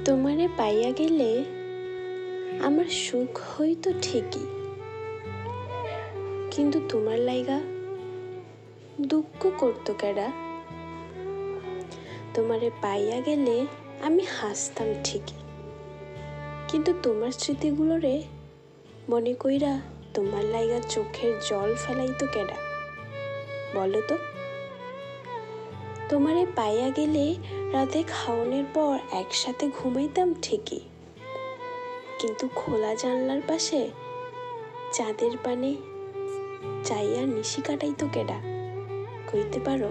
তোমারে পাইয়া গেলে আমার সুখ হইতো ঠিকই, কিন্তু তোমার লাইগা দুঃখ করতো কেডা। তোমারে পাইয়া গেলে আমি হাসতাম ঠিকই, কিন্তু তোমার স্মৃতিগুলোরে মনে কইরা তোমার লাইগা চোখের জল ফেলাইতো কেডা বলো তো। তোমারে পাইয়া গেলে রাতে খাওয়ানোর পর একসাথে ঘুমাইতাম ঠিকই, কিন্তু খোলা জানলার পাশে চাঁদের পানে চাইয়া নিশি কাটাইতো কেডা কইতে পারো।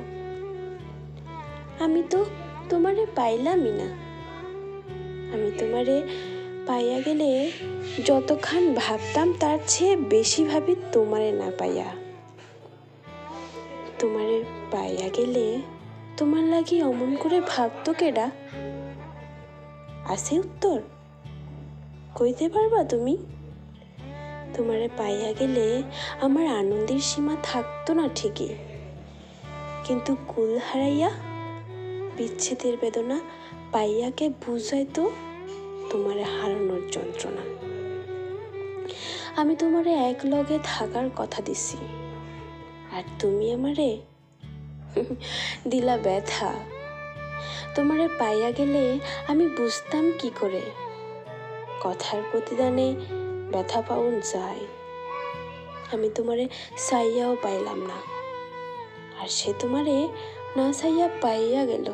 আমি তো তোমারে পাইলামই না। আমি তোমারে পাইয়া গেলে যতখান ভাবতাম তার চেয়ে বেশি ভাবি তোমারে না পাইয়া। তোমারে পাইয়া গেলে তোমার লাগি অমন করে ভাবতো কেডা, আছে উত্তর কইতে পারবা তুমি। তোমারে পাইয়া গেলে আমার আনন্দের সীমা থাকতো না ঠিকই, কিন্তু কুল হারাইয়া বিচ্ছেদের বেদনা পাইয়াকে বুঝাইতো তোমারে হারানোর যন্ত্রণা। আমি তোমারে এক লগে থাকার কথা দিছি, আর তুমি আমারে দিলা ব্যথা। তোমারে পাইয়া গেলে আমি বুঝতাম কি করে কথার প্রতিদানে ব্যথা পাউন যায়। আমি তোমারে চাইয়াও পাইলাম না, আর সে তোমারে না চাইয়া পাইয়া গেল।